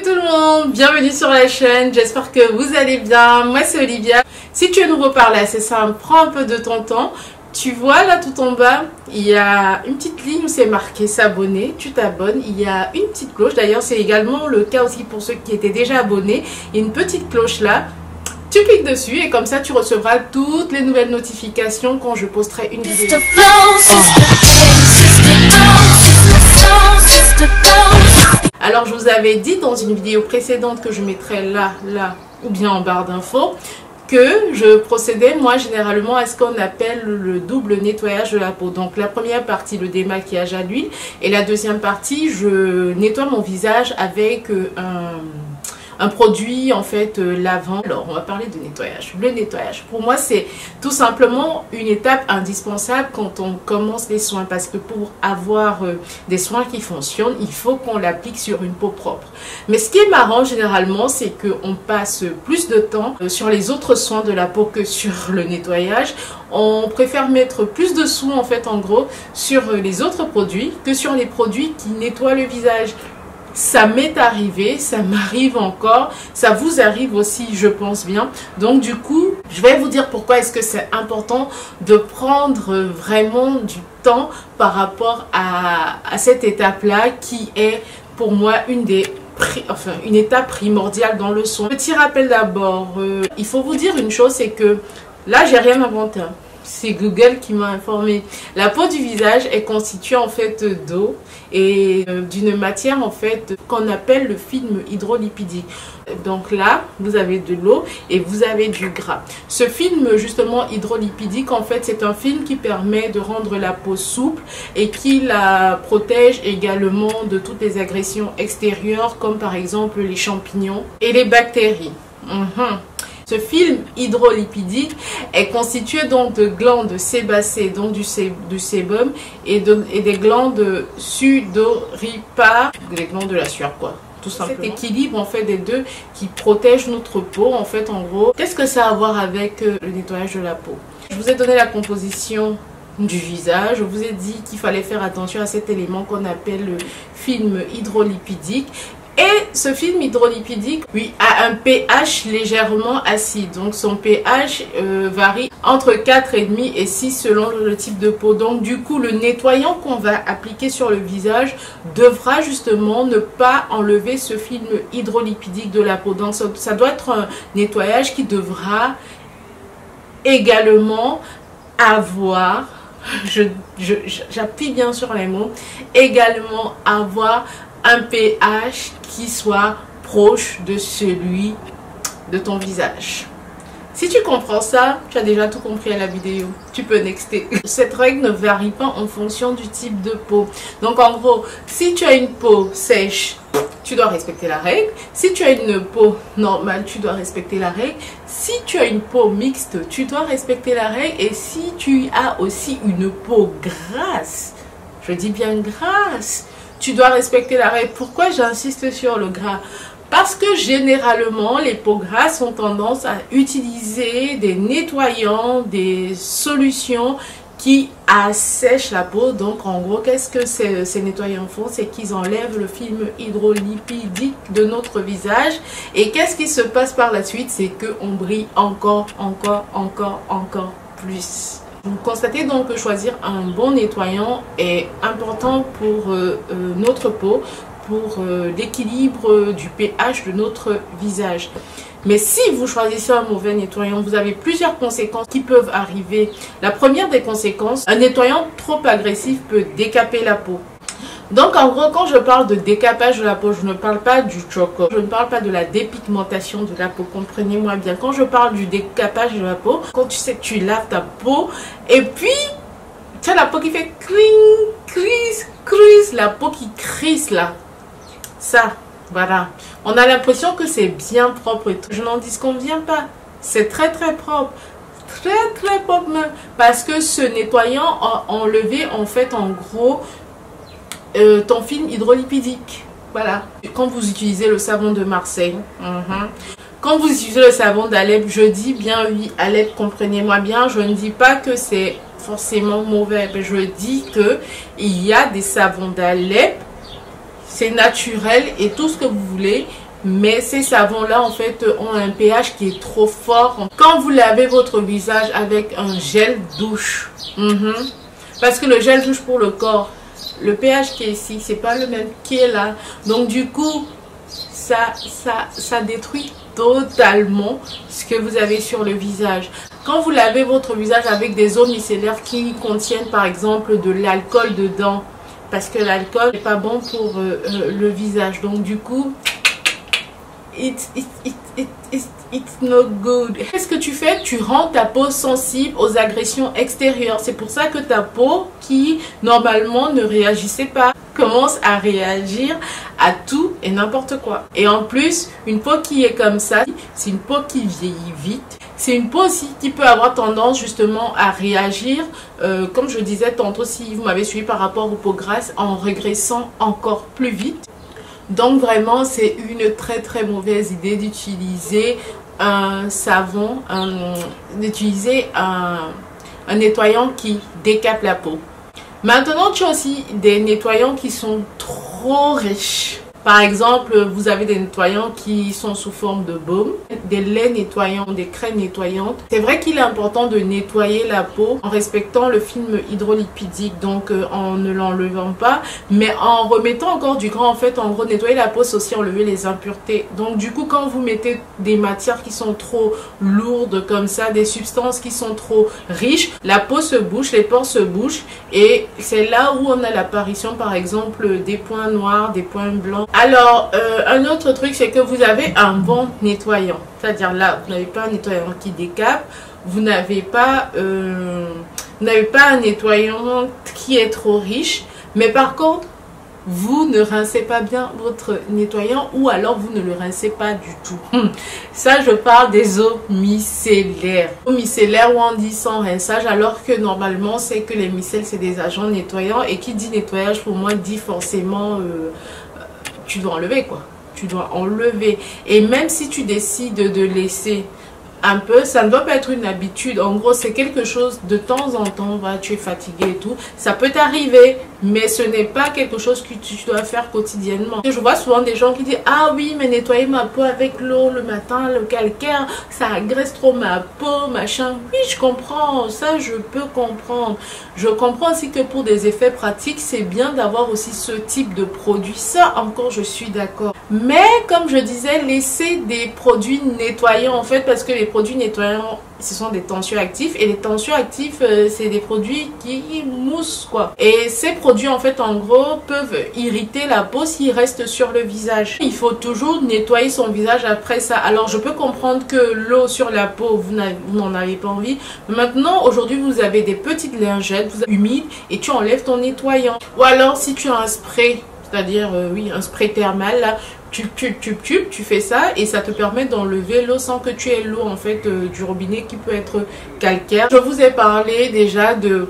Coucou tout le monde, bienvenue sur la chaîne, j'espère que vous allez bien, moi c'est Olivia. Si tu es nouveau par là, c'est simple, prends un peu de ton temps. Tu vois là tout en bas, il y a une petite ligne où c'est marqué s'abonner, tu t'abonnes, il y a une petite cloche, d'ailleurs c'est également le cas aussi pour ceux qui étaient déjà abonnés, il y a une petite cloche là. Tu cliques dessus et comme ça tu recevras toutes les nouvelles notifications quand je posterai une vidéo. Alors je vous avais dit dans une vidéo précédente que je mettrai là ou bien en barre d'infos que je procédais moi généralement à ce qu'on appelle le double nettoyage de la peau. Donc la première partie, le démaquillage à l'huile, et la deuxième partie, je nettoie mon visage avec un produit en fait lavant. Alors on va parler de nettoyage. Le nettoyage pour moi c'est tout simplement une étape indispensable quand on commence les soins, parce que pour avoir des soins qui fonctionnent il faut qu'on l'applique sur une peau propre. Mais ce qui est marrant généralement c'est qu'on passe plus de temps sur les autres soins de la peau que sur le nettoyage. On préfère mettre plus de soins en fait en gros sur les autres produits que sur les produits qui nettoient le visage. Ça m'est arrivé, ça m'arrive encore, ça vous arrive aussi je pense bien. Donc du coup, je vais vous dire pourquoi est-ce que c'est important de prendre vraiment du temps par rapport à cette étape-là qui est pour moi une étape primordiale dans le soin. Petit rappel d'abord, il faut vous dire une chose, c'est que là j'ai rien inventé. C'est Google qui m'a informé. La peau du visage est constituée en fait d'eau et d'une matière en fait qu'on appelle le film hydrolipidique. Donc là, vous avez de l'eau et vous avez du gras. Ce film justement hydrolipidique en fait c'est un film qui permet de rendre la peau souple et qui la protège également de toutes les agressions extérieures comme par exemple les champignons et les bactéries. Ce film hydrolipidique est constitué donc de glandes sébacées, donc du sébum, et des glandes sudoripares, des glandes de la sueur quoi, tout simplement. Cet équilibre en fait des deux qui protège notre peau en fait en gros. Qu'est-ce que ça a à voir avec le nettoyage de la peau? Je vous ai donné la composition du visage, je vous ai dit qu'il fallait faire attention à cet élément qu'on appelle le film hydrolipidique. Et ce film hydrolipidique, oui, a un pH légèrement acide. Donc son pH varie entre 4,5 et 6 selon le type de peau. Donc du coup, le nettoyant qu'on va appliquer sur le visage devra justement ne pas enlever ce film hydrolipidique de la peau. Donc ça doit être un nettoyage qui devra également avoir, j'appuie bien sur les mots, également avoir un pH qui soit proche de celui de ton visage. Si tu comprends ça, tu as déjà tout compris à la vidéo. Tu peux nexter. Cette règle ne varie pas en fonction du type de peau. Donc en gros, si tu as une peau sèche, tu dois respecter la règle. Si tu as une peau normale, tu dois respecter la règle. Si tu as une peau mixte, tu dois respecter la règle. Et si tu as aussi une peau grasse, je dis bien grasse, tu dois respecter la règle. Pourquoi j'insiste sur le gras? Parce que généralement, les peaux grasses ont tendance à utiliser des nettoyants, des solutions qui assèchent la peau. Donc en gros, qu'est-ce que ces nettoyants font? C'est qu'ils enlèvent le film hydrolipidique de notre visage. Et qu'est-ce qui se passe par la suite? C'est qu'on brille encore plus. Vous constatez donc que choisir un bon nettoyant est important pour notre peau, pour l'équilibre du pH de notre visage. Mais si vous choisissez un mauvais nettoyant, vous avez plusieurs conséquences qui peuvent arriver. La première des conséquences, un nettoyant trop agressif peut décaper la peau. Donc en gros, quand je parle de décapage de la peau, je ne parle pas du choco, je ne parle pas de la dépigmentation de la peau, comprenez-moi bien. Quand je parle du décapage de la peau, quand tu sais que tu laves ta peau et puis tu as la peau qui fait crise, la peau qui crisse là, ça, voilà. On a l'impression que c'est bien propre et tout. Je n'en disconviens pas, c'est très propre. Très propre même, parce que ce nettoyant a enlevé en fait en gros ton film hydrolipidique. Voilà. Quand vous utilisez le savon de Marseille, quand vous utilisez le savon d'Alep, je dis bien oui, Alep, comprenez-moi bien, je ne dis pas que c'est forcément mauvais, mais je dis que il y a des savons d'Alep, c'est naturel et tout ce que vous voulez, mais ces savons-là, en fait, ont un pH qui est trop fort. Quand vous lavez votre visage avec un gel douche, parce que le gel douche pour le corps, le pH qui est ici, c'est pas le même qui est là. Donc du coup, ça détruit totalement ce que vous avez sur le visage. Quand vous lavez votre visage avec des eaux micellaires qui contiennent par exemple de l'alcool dedans, parce que l'alcool n'est pas bon pour le visage. Donc du coup, it's not good. Qu'est-ce que tu fais? Tu rends ta peau sensible aux agressions extérieures. C'est pour ça que ta peau, qui normalement ne réagissait pas, commence à réagir à tout et n'importe quoi. Et en plus, une peau qui est comme ça, c'est une peau qui vieillit vite. C'est une peau aussi qui peut avoir tendance justement à réagir, comme je disais tantôt, si vous m'avez suivi par rapport aux peaux grasses, en régressant encore plus vite. Donc vraiment, c'est une très mauvaise idée d'utiliser un savon, d'utiliser un nettoyant qui décape la peau. Maintenant, tu as aussi des nettoyants qui sont trop riches. Par exemple, vous avez des nettoyants qui sont sous forme de baume, des laits nettoyants, des crèmes nettoyantes. C'est vrai qu'il est important de nettoyer la peau en respectant le film hydrolipidique, donc en ne l'enlevant pas, mais en remettant encore du gras. En fait, en gros, nettoyer la peau, c'est aussi enlever les impuretés. Donc du coup, quand vous mettez des matières qui sont trop lourdes comme ça, des substances qui sont trop riches, la peau se bouche, les pores se bouchent, et c'est là où on a l'apparition, par exemple, des points noirs, des points blancs. Alors, un autre truc, c'est que vous avez un bon nettoyant. C'est-à-dire là, vous n'avez pas un nettoyant qui décape, vous n'avez pas un nettoyant qui est trop riche, mais par contre, vous ne rincez pas bien votre nettoyant, ou alors vous ne le rincez pas du tout. Ça, je parle des eaux micellaires. Eaux micellaires où on dit sans rinçage, alors que normalement, c'est que les micelles, c'est des agents nettoyants. Et qui dit nettoyage, pour moi, dit forcément... tu dois enlever quoi. Tu dois enlever. Et même si tu décides de laisser un peu, ça ne doit pas être une habitude. En gros, c'est quelque chose de temps en temps, voilà, tu es fatigué et tout. Ça peut t'arriver, mais ce n'est pas quelque chose que tu dois faire quotidiennement. Je vois souvent des gens qui disent « Ah oui, mais nettoyer ma peau avec l'eau le matin, le calcaire, ça agresse trop ma peau, machin. » Oui, je comprends, ça je peux comprendre. Je comprends aussi que pour des effets pratiques, c'est bien d'avoir aussi ce type de produit. Ça encore, je suis d'accord. Mais comme je disais, laissez des produits nettoyants en fait, parce que les produits nettoyants, ce sont des tensioactifs, et les tensioactifs, c'est des produits qui moussent quoi. Et ces produits en fait, en gros, peuvent irriter la peau s'ils restent sur le visage. Il faut toujours nettoyer son visage après ça. Alors je peux comprendre que l'eau sur la peau, vous n'en avez pas envie. Mais maintenant, aujourd'hui, vous avez des petites lingettes humides et tu enlèves ton nettoyant. Ou alors si tu as un spray, c'est-à-dire oui, un spray thermal là, tu fais ça et ça te permet d'enlever l'eau sans que tu aies l'eau en fait du robinet qui peut être calcaire. Je vous ai parlé déjà de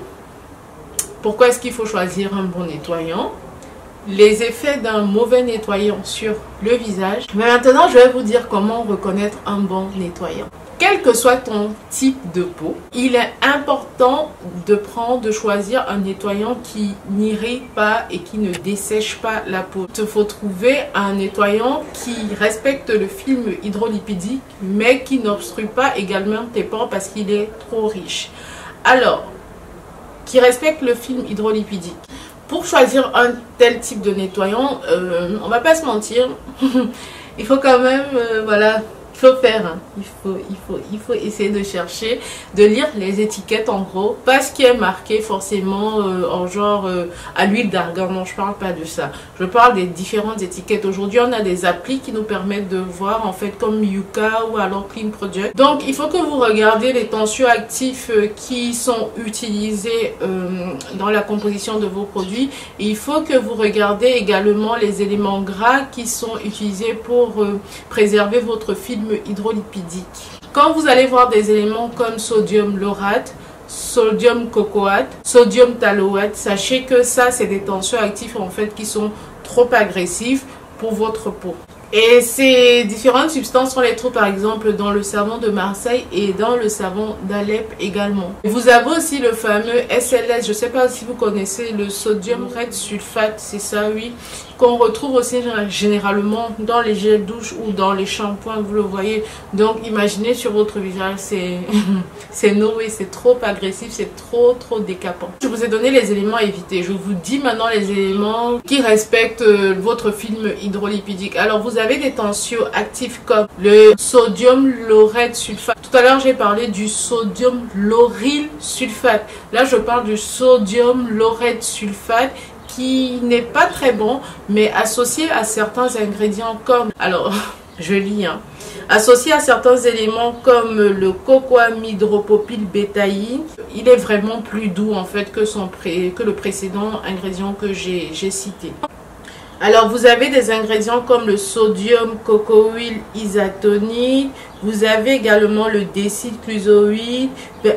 pourquoi est-ce qu'il faut choisir un bon nettoyant, les effets d'un mauvais nettoyant sur le visage. Mais maintenant, je vais vous dire comment reconnaître un bon nettoyant. Quel que soit ton type de peau, il est important de choisir un nettoyant qui n'irrite pas et qui ne dessèche pas la peau. Il te faut trouver un nettoyant qui respecte le film hydrolipidique, mais qui n'obstrue pas également tes pores parce qu'il est trop riche. Alors, qui respecte le film hydrolipidique. Pour choisir un tel type de nettoyant, on va pas se mentir, il faut quand même, voilà... Il faut faire, hein. Il faut essayer de chercher, de lire les étiquettes en gros, pas ce qui est marqué forcément en genre à l'huile d'argan. Non, je parle pas de ça. Je parle des différentes étiquettes. Aujourd'hui, on a des applis qui nous permettent de voir en fait comme Yuka ou alors Clean Project. Donc, il faut que vous regardez les tensioactifs qui sont utilisés dans la composition de vos produits. Et il faut que vous regardez également les éléments gras qui sont utilisés pour préserver votre film hydrolipidique. Quand vous allez voir des éléments comme sodium laurate, sodium cocoate, sodium taloate, sachez que ça c'est des tensioactifs en fait qui sont trop agressifs pour votre peau. Et ces différentes substances, on les trouve par exemple dans le savon de Marseille et dans le savon d'Alep également. Vous avez aussi le fameux SLS, je ne sais pas si vous connaissez le sodium red sulfate, c'est ça oui, qu'on retrouve aussi généralement dans les gels douche ou dans les shampoings, vous le voyez. Donc imaginez sur votre visage, c'est noé, c'est trop agressif, c'est trop décapant. Je vous ai donné les éléments à éviter, je vous dis maintenant les éléments qui respectent votre film hydrolipidique. Alors vous avez des tensioactifs comme le sodium laureth sulfate. Tout à l'heure j'ai parlé du sodium lauryl sulfate. Là je parle du sodium laureth sulfate qui n'est pas très bon, mais associé à certains ingrédients comme, alors je lis, associé à certains éléments comme le cocoamidropropyl bétaïne, il est vraiment plus doux en fait que le précédent ingrédient que j'ai cité. Alors vous avez des ingrédients comme le sodium cocoïl isatonique, vous avez également le décylglucoïde,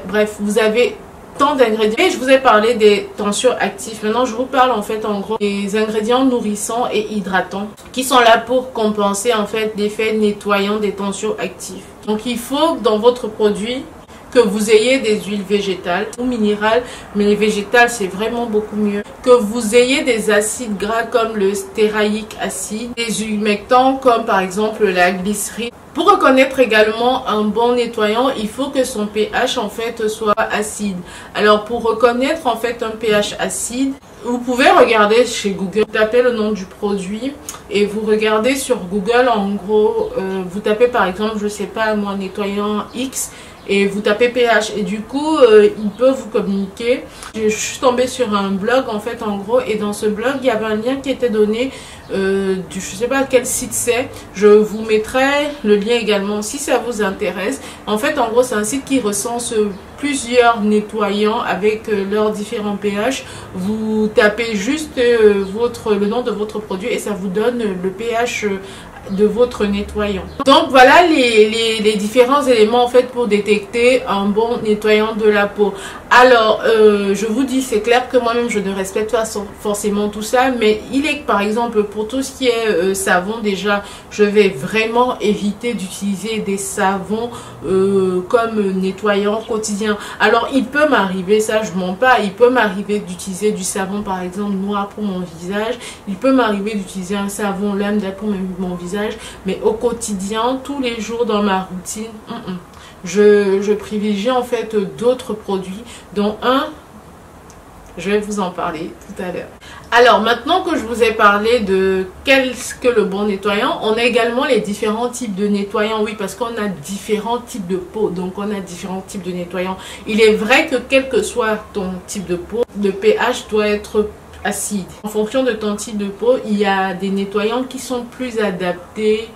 bref vous avez tant d'ingrédients. Et je vous ai parlé des tensioactifs. Maintenant je vous parle en fait en gros des ingrédients nourrissants et hydratants qui sont là pour compenser en fait l'effet nettoyant des tensioactifs. Donc il faut dans votre produit que vous ayez des huiles végétales ou minérales, mais les végétales c'est vraiment beaucoup mieux. Que vous ayez des acides gras comme le stéarique acide, des humectants comme par exemple la glycérine. Pour reconnaître également un bon nettoyant, il faut que son pH en fait soit acide. Alors pour reconnaître en fait un pH acide, vous pouvez regarder chez Google, tapez le nom du produit et vous regardez sur Google en gros, vous tapez par exemple, je sais pas moi, nettoyant X et vous tapez pH et du coup il peut vous communiquer. Je suis tombée sur un blog en fait en gros et dans ce blog il y avait un lien qui était donné je sais pas quel site c'est, je vous mettrai le lien également si ça vous intéresse. En fait en gros c'est un site qui recense plusieurs nettoyants avec leurs différents pH. Vous tapez juste le nom de votre produit et ça vous donne le pH de votre nettoyant. Donc voilà les différents éléments en fait pour détecter un bon nettoyant de la peau. Alors je vous dis, c'est clair que moi-même je ne respecte pas forcément tout ça, mais il est que par exemple pour tout ce qui est savon, déjà je vais vraiment éviter d'utiliser des savons comme nettoyant quotidien. Alors il peut m'arriver, ça je mens pas, il peut m'arriver d'utiliser du savon par exemple noir pour mon visage, il peut m'arriver d'utiliser un savon lambda pour mon visage, mais au quotidien, tous les jours dans ma routine, je privilégie en fait d'autres produits, dont un, je vais vous en parler tout à l'heure. Alors maintenant que je vous ai parlé de qu'est-ce que le bon nettoyant, on a également les différents types de nettoyants. Oui, parce qu'on a différents types de peau, donc on a différents types de nettoyants. Il est vrai que quel que soit ton type de peau, le pH doit être acide. En fonction de ton type de peau, il y a des nettoyants qui sont plus adaptés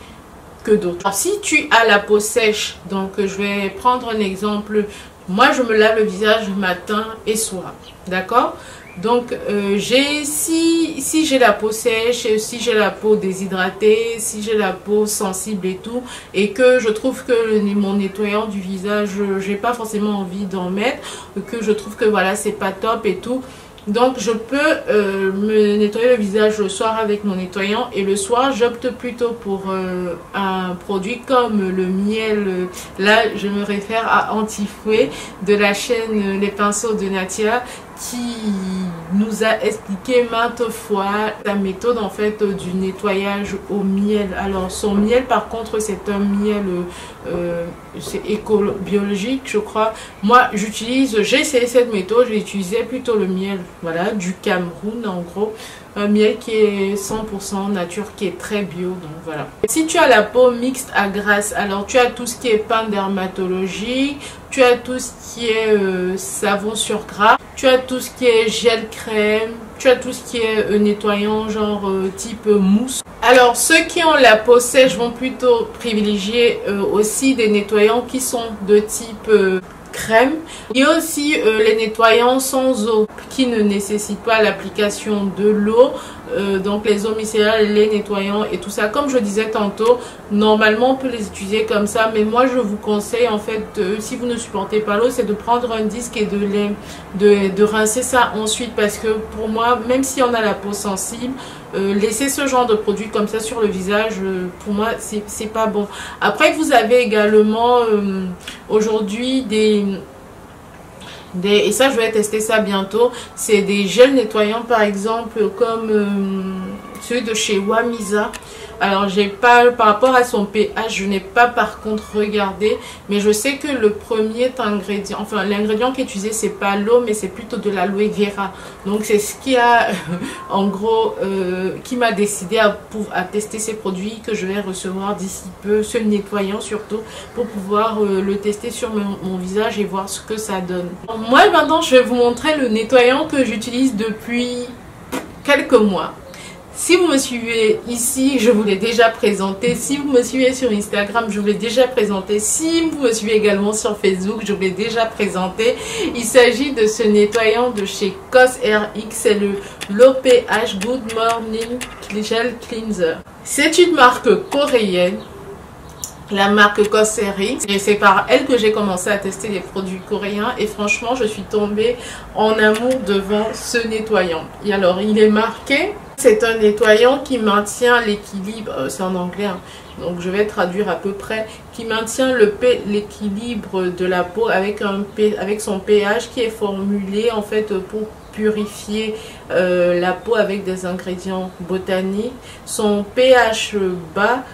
que d'autres. Alors si tu as la peau sèche, donc je vais prendre un exemple. Moi je me lave le visage matin et soir, d'accord? Donc si j'ai la peau sèche, si j'ai la peau déshydratée, si j'ai la peau sensible et tout, et que je trouve que mon nettoyant du visage, j'ai pas forcément envie d'en mettre, que je trouve que voilà c'est pas top et tout, donc je peux me nettoyer le visage le soir avec mon nettoyant et le soir j'opte plutôt pour un produit comme le miel. Là je me réfère à Antifouet de la chaîne Les Pinceaux de Natia, qui nous a expliqué maintes fois la méthode en fait du nettoyage au miel. Alors son miel par contre c'est un miel c'est éco-biologique je crois. Moi j'ai essayé cette méthode, j'ai utilisé plutôt le miel voilà du Cameroun en gros. Un miel qui est 100% nature, qui est très bio, donc voilà. Si tu as la peau mixte à grasse, alors tu as tout ce qui est pain dermatologique, tu as tout ce qui est savon sur gras, tu as tout ce qui est gel crème, tu as tout ce qui est nettoyant genre type mousse. Alors ceux qui ont la peau sèche vont plutôt privilégier aussi des nettoyants qui sont de type crème. Il y a aussi les nettoyants sans eau qui ne nécessitent pas l'application de l'eau. donc les eaux micellales, les nettoyants et tout ça. Comme je disais tantôt, normalement on peut les utiliser comme ça, mais moi je vous conseille en fait, si vous ne supportez pas l'eau, c'est de prendre un disque et de rincer ça ensuite, parce que pour moi, même si on a la peau sensible, laisser ce genre de produit comme ça sur le visage, pour moi c'est pas bon. Après, vous avez également aujourd'hui et ça je vais tester ça bientôt, c'est des gels nettoyants par exemple, comme celui de chez Wamisa. Alors j'ai pas, par rapport à son pH, je n'ai pas par contre regardé, mais je sais que le premier ingrédient, enfin l'ingrédient qui est utilisé, c'est pas l'eau, mais c'est plutôt de l'aloe vera. Donc c'est ce qui a en gros qui m'a décidé à tester ces produits que je vais recevoir d'ici peu, ce nettoyant surtout, pour pouvoir le tester sur mon visage et voir ce que ça donne. Moi maintenant je vais vous montrer le nettoyant que j'utilise depuis quelques mois. Si vous me suivez ici, je vous l'ai déjà présenté. Si vous me suivez sur Instagram, je vous l'ai déjà présenté. Si vous me suivez également sur Facebook, je vous l'ai déjà présenté. Il s'agit de ce nettoyant de chez COSRX. C'est le Low pH Good Morning Gel Cleanser. C'est une marque coréenne. La marque COSRX, et c'est par elle que j'ai commencé à tester les produits coréens, et franchement je suis tombée en amour devant ce nettoyant. Et alors il est marqué, c'est un nettoyant qui maintient l'équilibre, c'est en anglais hein, donc je vais traduire à peu près, qui maintient l'équilibre de la peau avec son pH qui est formulé en fait pour purifier la peau avec des ingrédients botaniques. Son pH bas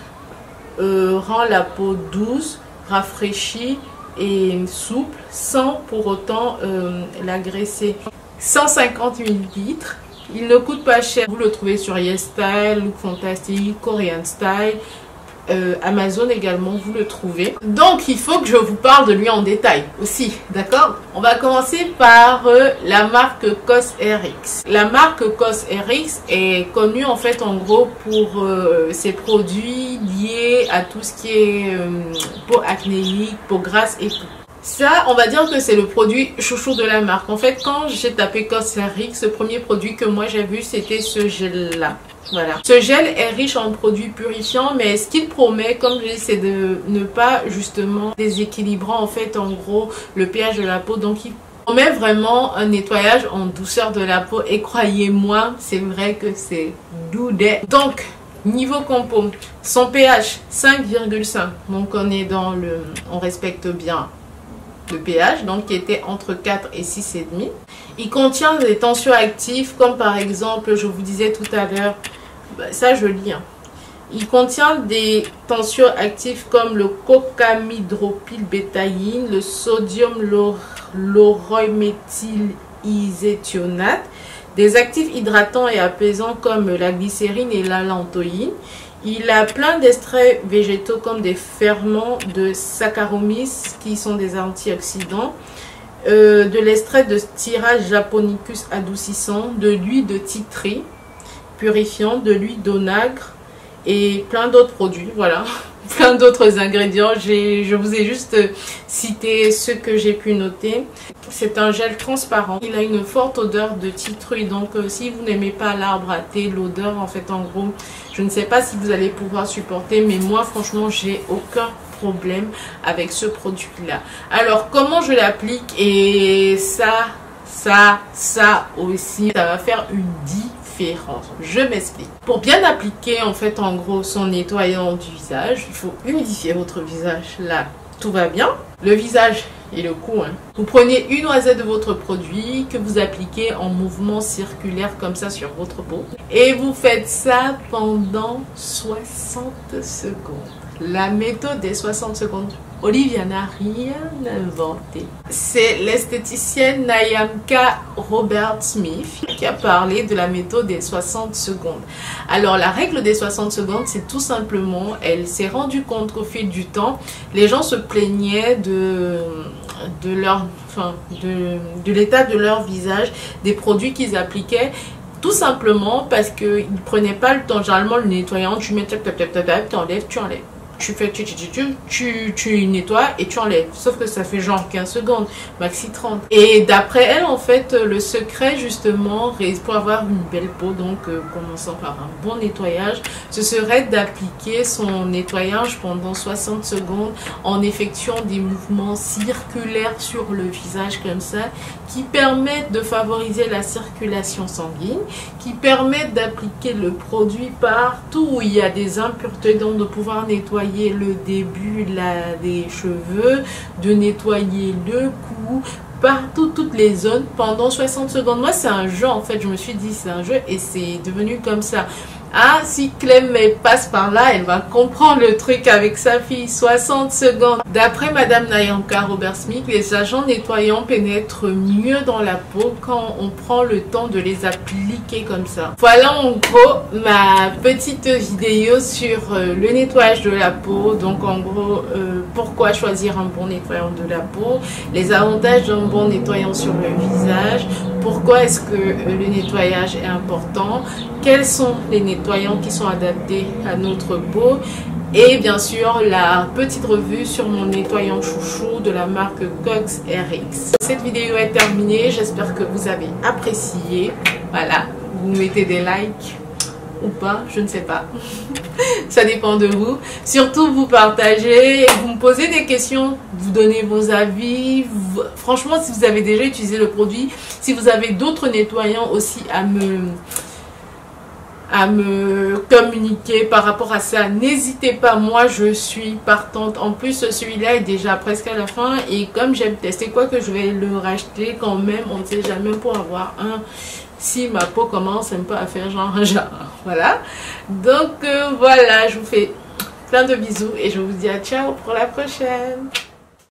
rend la peau douce, rafraîchie et souple sans pour autant l'agresser. 150 ml. Il ne coûte pas cher. Vous le trouvez sur YesStyle, Look Fantastic, Korean Style. Amazon également, vous le trouvez. Donc il faut que je vous parle de lui en détail aussi, d'accord? On va commencer par la marque COSRX. La marque COSRX est connue en fait en gros pour ses produits liés à tout ce qui est peau acnéique, peau grasse et tout. Ça, on va dire que c'est le produit chouchou de la marque. En fait, quand j'ai tapé COSRX, le premier produit que moi j'ai vu, c'était ce gel-là. Voilà. Ce gel est riche en produits purifiants, mais ce qu'il promet, comme je dis, c'est de ne pas justement déséquilibrant en fait en gros le pH de la peau. Donc il promet vraiment un nettoyage en douceur de la peau. Et croyez-moi, c'est vrai que c'est doux. Donc niveau compo, son pH 5,5. Donc on est dans on respecte bien le pH, donc qui était entre 4 et 6,5. Il contient des tensioactifs comme par exemple, je vous disais tout à l'heure, ça je lis, hein. Il contient des tensioactifs comme le cocamidropylbétaïne, le sodium laurométhylisethionate, des actifs hydratants et apaisants comme la glycérine et la lantoïne. Il a plein d'extraits végétaux comme des ferments de Saccharomyces qui sont des antioxydants, de l'extrait de Stira japonicus adoucissant, de l'huile de titri purifiant, de l'huile d'onagre et plein d'autres produits, voilà, plein d'autres ingrédients. Je vous ai juste cité ceux que j'ai pu noter. C'est un gel transparent, il a une forte odeur de citrouille, donc si vous n'aimez pas l'arbre à thé, l'odeur en fait en gros, je ne sais pas si vous allez pouvoir supporter, mais moi franchement j'ai aucun problème avec ce produit là. Alors comment je l'applique? Et ça aussi, ça va faire une différence. Je m'explique. Pour bien appliquer en fait en gros son nettoyant du visage, il faut humidifier votre visage. Là tout va bien, le visage et le cou, hein. Vous prenez une noisette de votre produit que vous appliquez en mouvement circulaire comme ça sur votre peau et vous faites ça pendant 60 secondes. La méthode des 60 secondes, Olivia n'a rien inventé. C'est l'esthéticienne Nayamka Roberts-Smith qui a parlé de la méthode des 60 secondes. Alors la règle des 60 secondes, c'est tout simplement, elle s'est rendue compte qu'au fil du temps, les gens se plaignaient de l'état de leur visage, des produits qu'ils appliquaient. Tout simplement parce qu'ils ne prenaient pas le temps. Généralement, le nettoyant, tu mets tap, tap, tap, tap, tap, tu enlèves. tu fais, tu nettoies et tu enlèves. Sauf que ça fait genre 15 secondes, maxi 30. Et d'après elle, en fait, le secret justement pour avoir une belle peau, donc commençant par un bon nettoyage, ce serait d'appliquer son nettoyage pendant 60 secondes en effectuant des mouvements circulaires sur le visage comme ça, qui permettent de favoriser la circulation sanguine, qui permettent d'appliquer le produit partout où il y a des impuretés, donc de pouvoir nettoyer le début des cheveux, de nettoyer le cou, partout, toutes les zones pendant 60 secondes. Moi, c'est un jeu en fait, je me suis dit c'est un jeu et c'est devenu comme ça. Ah, si Clem passe par là, elle va comprendre le truc avec sa fille. 60 secondes. D'après Madame Nayanka Robert-Smith, les agents nettoyants pénètrent mieux dans la peau quand on prend le temps de les appliquer comme ça. Voilà en gros ma petite vidéo sur le nettoyage de la peau. Donc en gros, pourquoi choisir un bon nettoyant de la peau, les avantages d'un bon nettoyant sur le visage, pourquoi est-ce que le nettoyage est important, quels sont les nettoyants qui sont adaptés à notre peau et bien sûr la petite revue sur mon nettoyant chouchou de la marque Cox RX. Cette vidéo est terminée, j'espère que vous avez apprécié. Voilà, vous mettez des likes ou pas, je ne sais pas. Ça dépend de vous. Surtout vous partagez, vous me posez des questions, vous donnez vos avis. Franchement, si vous avez déjà utilisé le produit, si vous avez d'autres nettoyants aussi à me communiquer par rapport à ça, n'hésitez pas, moi je suis partante. En plus celui-là est déjà presque à la fin et comme j'aime tester, quoi que je vais le racheter quand même, on ne sait jamais, pour avoir un si ma peau commence un peu à faire genre voilà. Donc voilà, je vous fais plein de bisous et je vous dis à ciao pour la prochaine.